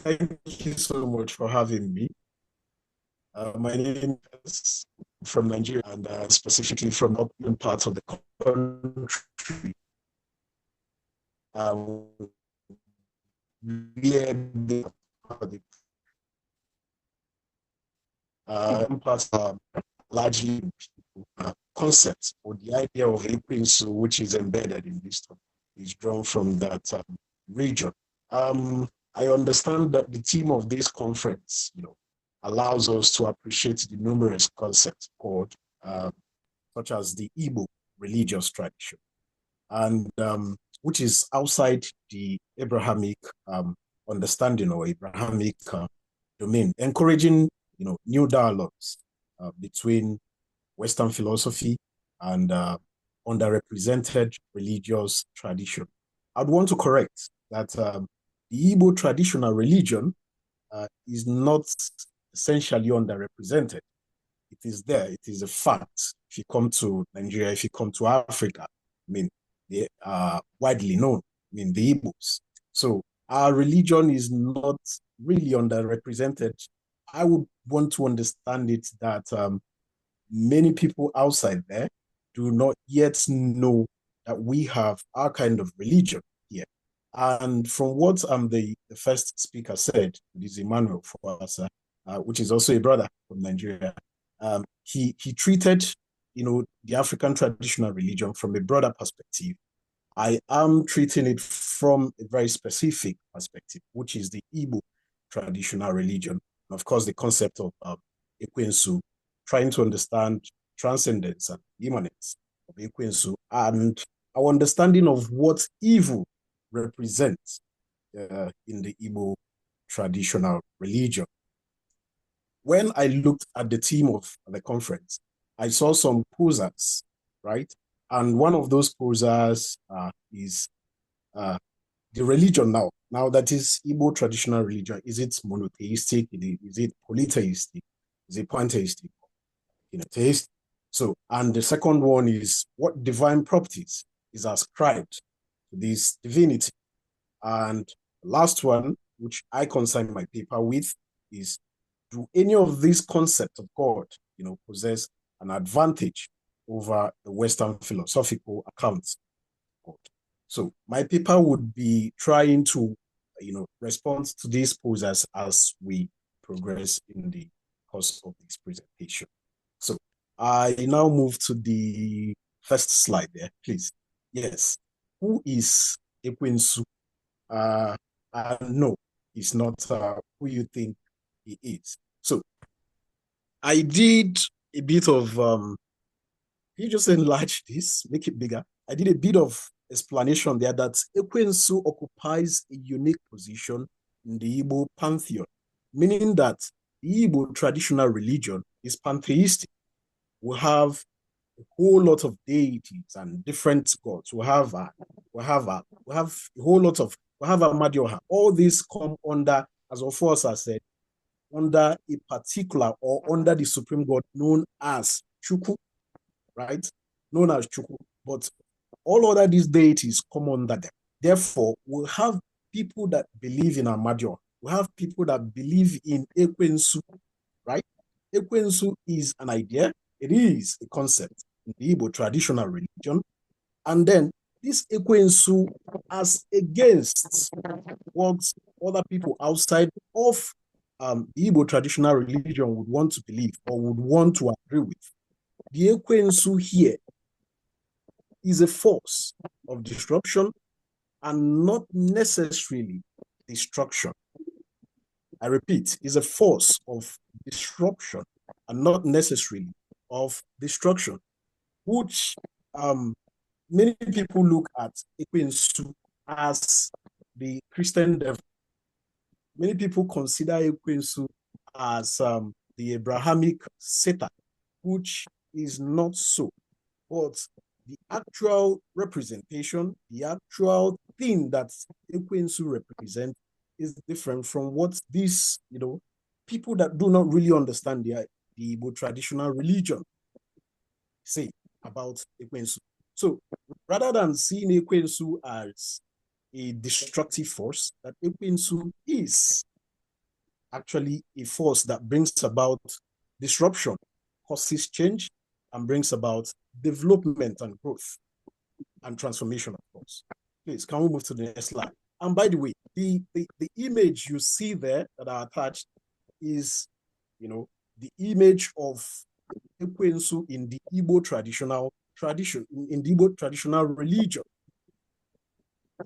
Thank you so much for having me. My name is from Nigeria and specifically from upland parts of the country. Um, where the parts are largely concepts or the idea of a principle which is embedded in this topic is drawn from that region. Um, I understand that the theme of this conference, allows us to appreciate the numerous concepts called, such as the Igbo religious tradition, and which is outside the Abrahamic understanding or Abrahamic domain, encouraging new dialogues between Western philosophy and underrepresented religious tradition. I'd want to correct that the Igbo traditional religion is not essentially underrepresented. It is there. It is a fact. If you come to Nigeria, if you come to Africa, I mean, they are widely known. I mean, the Igbos. So our religion is not really underrepresented. I would want to understand it that many people outside there do not yet know that we have our kind of religion here. And from what the first speaker said, this is Emmanuel Fawasa, which is also a brother from Nigeria, he treated the African traditional religion from a broader perspective. I am treating it from a very specific perspective, which is the Igbo traditional religion. And of course, the concept of Ekwensu, trying to understand transcendence and immanence of Ekwensu, and our understanding of what evil represents in the Igbo traditional religion. When I looked at the theme of the conference, I saw some posers, right? And one of those posers is the religion now. Now that is Igbo traditional religion. Is it monotheistic? Is it polytheistic? Is it pantheistic? Taste. So, and the second one is what divine properties is ascribed to this divinity. And the last one, which I consign my paper with, is do any of these concepts of God, possess an advantage over the Western philosophical accounts of God? So my paper would be trying to, respond to these posers as we progress in the course of this presentation. So I now move to the first slide there, please. Yes. Who is Ekwensu? No, it's not who you think he is. So I did a bit of, you just enlarge this, make it bigger. I did a bit of explanation there that Ekwensu occupies a unique position in the Igbo pantheon, meaning that the Igbo traditional religion is pantheistic. We have a whole lot of deities and different gods. We have a whole lot of, we have Amadioha. All these come under, as Ofosa said, under a particular or under the supreme god known as Chukwu, right? Known as Chukwu. But all other these deities come under them. Therefore, we'll have people that believe in Amadioha. We have people that believe in Ekwensu, right? Ekwensu is an idea. It is a concept in the Igbo traditional religion. And then this Ekwensu as against what other people outside of the Igbo traditional religion would want to believe or would want to agree with. The Ekwensu here is a force of disruption and not necessarily destruction. I repeat, is a force of disruption and not necessarily of destruction, which many people look at Ekwensu as the Christian devil. Many people consider Ekwensu as the Abrahamic Satan, which is not so. But the actual representation, the actual thing that Ekwensu represents is different from what these, people that do not really understand the Igbo traditional religion say about Ekwensu. So rather than seeing Ekwensu as a destructive force, that Ekwensu is actually a force that brings about disruption, causes change, and brings about development and growth and transformation, of course. Please, can we move to the next slide? And by the way, the image you see there that are attached is, the image of Ekwensu in the Igbo tradition, in the Igbo traditional religion.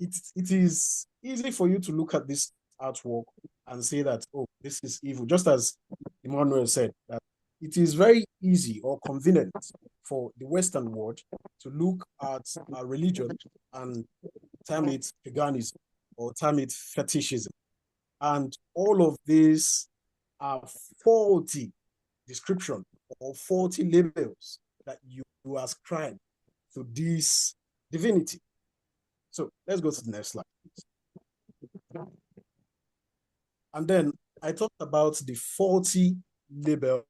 It is easy for you to look at this artwork and say that, oh, this is evil. Just as Emmanuel said, that it is very easy or convenient for the Western world to look at a religion and term it paganism or term it fetishism. And all of these are faulty description or faulty labels that you ascribe to this divinity. So let's go to the next slide. And then I talked about the faulty label.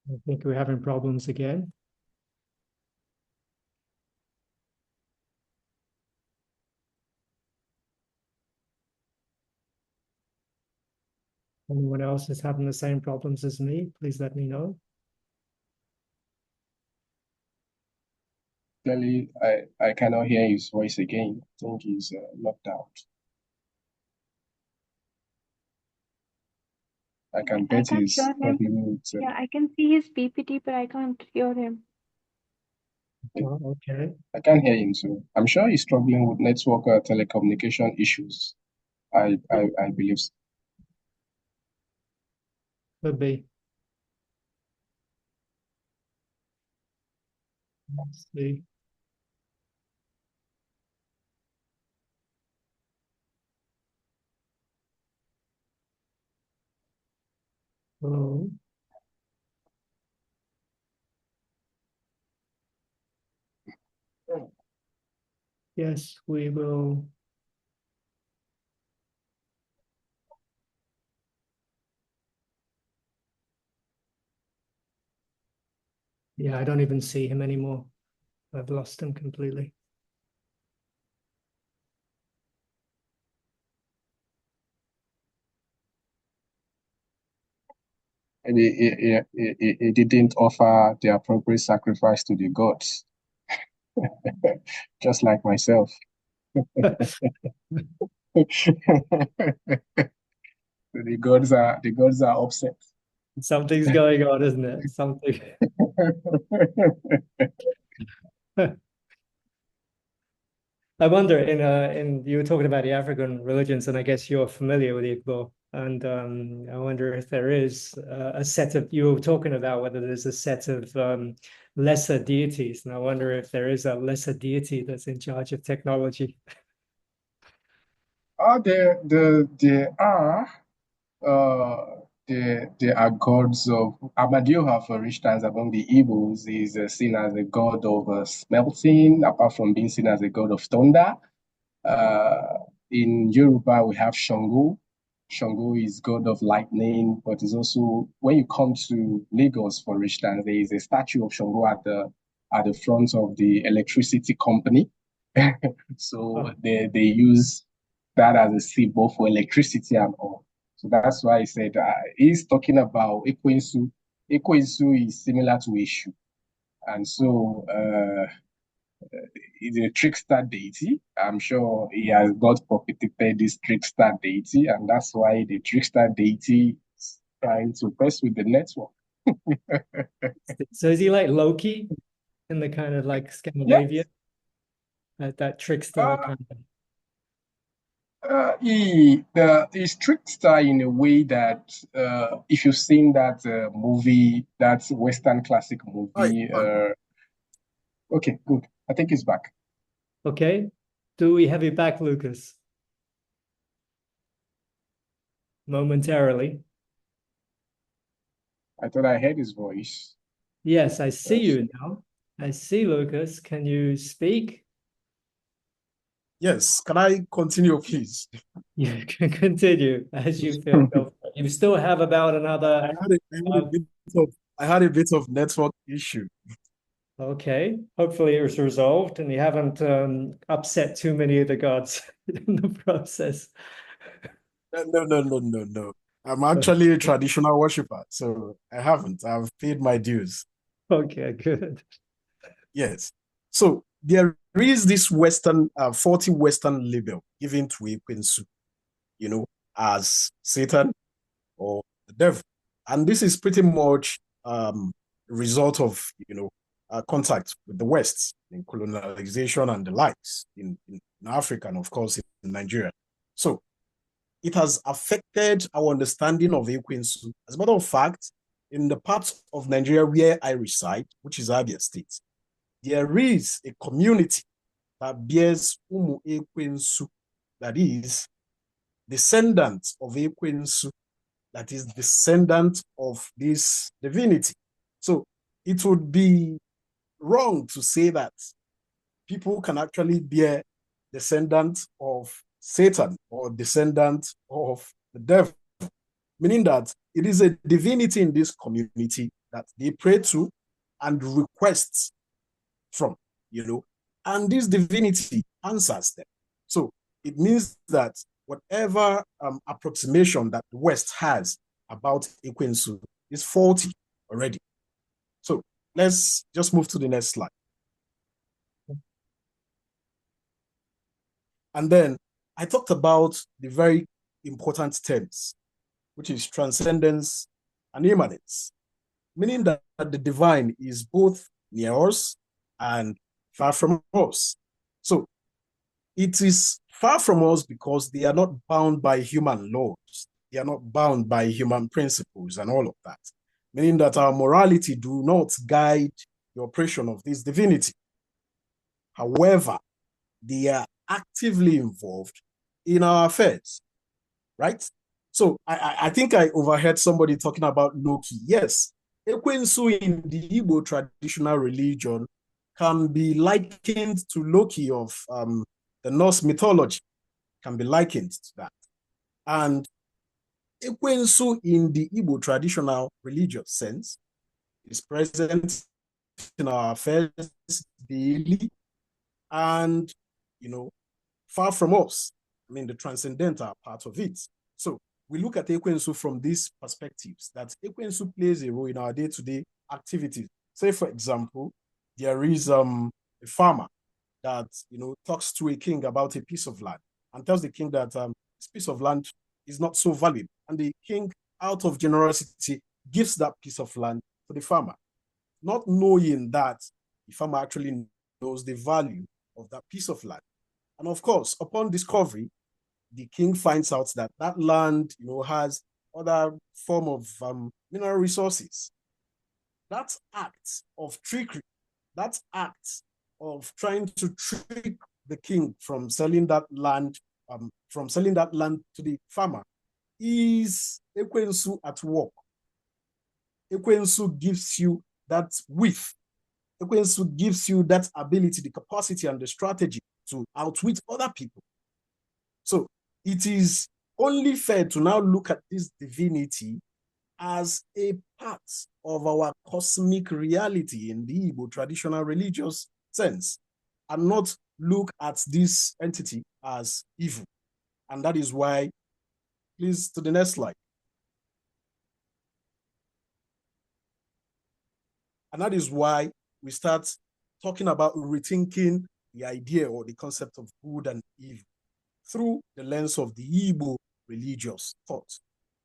I think we're having problems again. Anyone else is having the same problems as me, please let me know. Clearly, I cannot hear his voice again. I think he's locked out. I can bet he's probably with, Yeah, I can see his PPT, but I can't hear him. Oh, okay. I can't hear him, so I'm sure he's struggling with network or telecommunication issues. I believe so. Could be. Let's see. Oh. Yes, we will. Yeah, I don't even see him anymore. I've lost him completely. He didn't offer the appropriate sacrifice to the gods, just like myself. The gods are upset. Something's going on, isn't it? Something. I wonder, in you were talking about the African religions, and I guess you're familiar with Igbo, and I wonder if there is a set of, you were talking about whether there's a set of lesser deities, and I wonder if there is a lesser deity that's in charge of technology. There are there are gods of Amadioha, for instance, among the Igbos is seen as a god of smelting, apart from being seen as a god of thunder. In Yoruba, we have Shango. Shango is god of lightning, but is also, when you come to Lagos, for instance, there is a statue of Shango at the front of the electricity company. So they use that as a symbol for electricity and all. So that's why I said he's talking about Ekwensu. Ekwensu is similar to Eshu. And so he's a trickster deity. I'm sure he has not propitiated this trickster deity, and that's why the trickster deity is trying to press with the network. So is he like Loki in the kind of like Scandinavia? Yes. That trickster kind of. He's trickster in a way that if you've seen that movie, that Western classic movie. Okay, good. I think he's back. Okay. Do we have you back, Lucas? Momentarily. I thought I heard his voice. Yes, I see you now. I see Lucas. Can you speak? Yes, can I continue, please? You can continue as you feel comfortable. You still have about another. I had a bit of network issue. Okay, hopefully it was resolved and you haven't upset too many of the gods in the process. No. I'm actually a traditional worshiper, so I haven't. I've paid my dues. Okay, good. Yes. So there is this Western, faulty Western label given to Ekwensu, as Satan or the devil. And this is pretty much a result of, contact with the West in colonization and the likes in Africa and, of course, in Nigeria. So it has affected our understanding of Ekwensu. As a matter of fact, in the parts of Nigeria where I reside, which is Abia State, there is a community that bears Umu Ekwensu, that is descendant of Ekwensu, that is descendant of this divinity. So it would be wrong to say that people can actually bear descendant of Satan or descendant of the devil, meaning that it is a divinity in this community that they pray to and request from, and this divinity answers them. So it means that whatever approximation that the West has about Ekwensu is faulty already. So let's just move to the next slide. And then I talked about the very important terms, which is transcendence and immanence, meaning that the divine is both near us and far from us. So it is far from us because they are not bound by human laws. They are not bound by human principles and all of that, meaning that our morality do not guide the operation of this divinity. However, they are actively involved in our affairs, right? So I think I overheard somebody talking about Loki. Yes, Ekwensu in the Igbo traditional religion can be likened to Loki of the Norse mythology, can be likened to that. And Ekwensu in the Igbo traditional religious sense is present in our affairs daily and, far from us. I mean, the transcendental part of it. So we look at Ekwensu from these perspectives, that Ekwensu plays a role in our day-to-day activities. Say, for example, there is a farmer that, talks to a king about a piece of land and tells the king that this piece of land is not so valuable. And the king, out of generosity, gives that piece of land to the farmer, not knowing that the farmer actually knows the value of that piece of land. And of course, upon discovery, the king finds out that that land, has other form of mineral resources. That act of trickery, that act of trying to trick the king from selling that land, to the farmer, is Ekwensu at work. Ekwensu gives you that width. Ekwensu gives you that ability, the capacity, and the strategy to outwit other people. So it is only fair to now look at this divinity as a part of our cosmic reality in the Igbo traditional religious sense, and not look at this entity as evil. And that is why, please, to the next slide. And that is why we start talking about rethinking the idea or the concept of good and evil through the lens of the Igbo religious thought,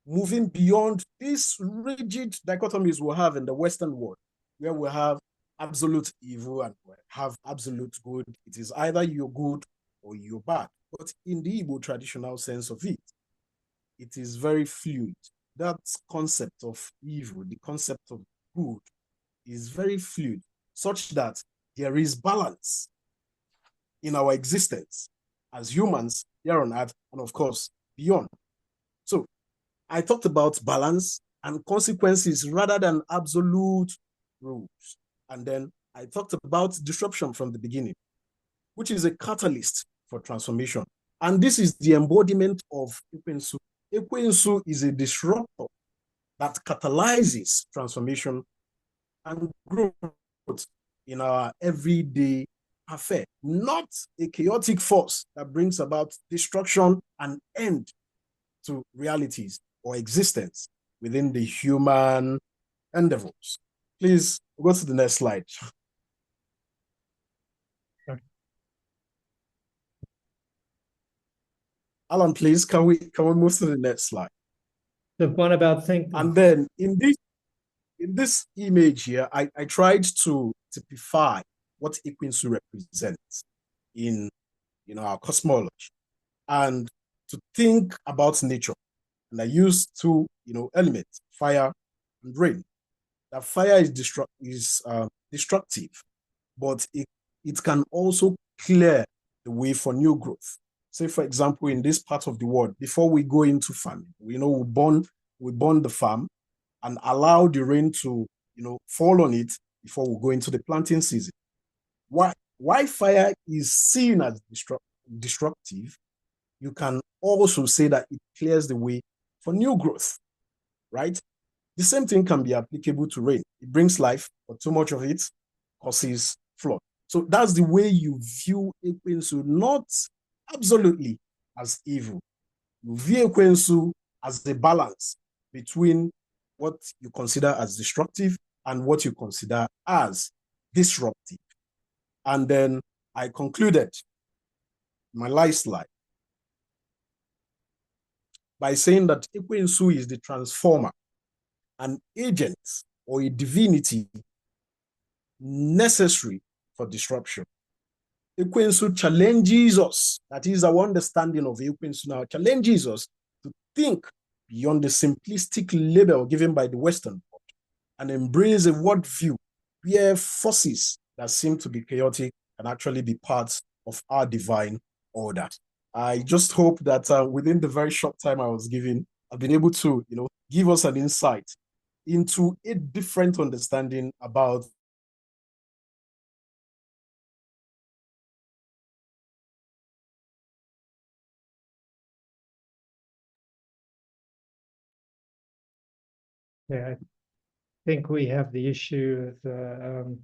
moving beyond these rigid dichotomies we have in the Western world, where we have absolute evil and we have absolute good. It is either you're good or you're bad. But in the Igbo traditional sense of it, it is very fluid. That concept of evil, the concept of good, is very fluid, such that there is balance in our existence as humans here on earth and, of course, beyond. So I talked about balance and consequences rather than absolute rules. And then I talked about disruption from the beginning, which is a catalyst for transformation. And this is the embodiment of Ekwensu. Ekwensu is a disruptor that catalyzes transformation and growth in our everyday affair, not a chaotic force that brings about destruction and end to realities or existence within the human endeavors. Please go to the next slide. Alan, please, can we move to the next slide? The one about thinking. And then in this image here, I tried to typify what Ekwensu represents in our cosmology and to think about nature. And I used two elements, fire and rain. That fire is destructive, but it can also clear the way for new growth. Say, for example, in this part of the world, before we go into farming, we burn the farm and allow the rain to fall on it before we go into the planting season. Why fire is seen as destructive, you can also say that it clears the way for new growth, right? The same thing can be applicable to rain. It brings life, but too much of it causes flood. So that's the way you view Ekwensu, not absolutely as evil. You view Ekwensu as the balance between what you consider as destructive and what you consider as disruptive. And then I concluded my last slide by saying that Ekwensu is the transformer, an agent or a divinity necessary for disruption. Ekwensu challenges us, that is our understanding of Ekwensu now, challenges us to think beyond the simplistic label given by the Western world and embrace a worldview where forces that seem to be chaotic can actually be parts of our divine order. I just hope that within the very short time I was given, I've been able to, give us an insight into a different understanding about Yeah, I think we have the issue of the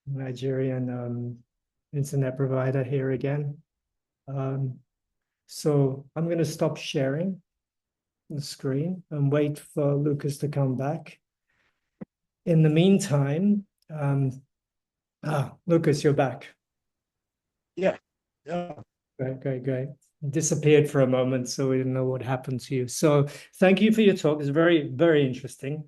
Nigerian internet provider here again. So I'm going to stop sharing the screen and wait for Lucas to come back. In the meantime, Lucas, you're back. Yeah. Great. Disappeared for a moment, so we didn't know what happened to you. So thank you for your talk. It's very, very interesting.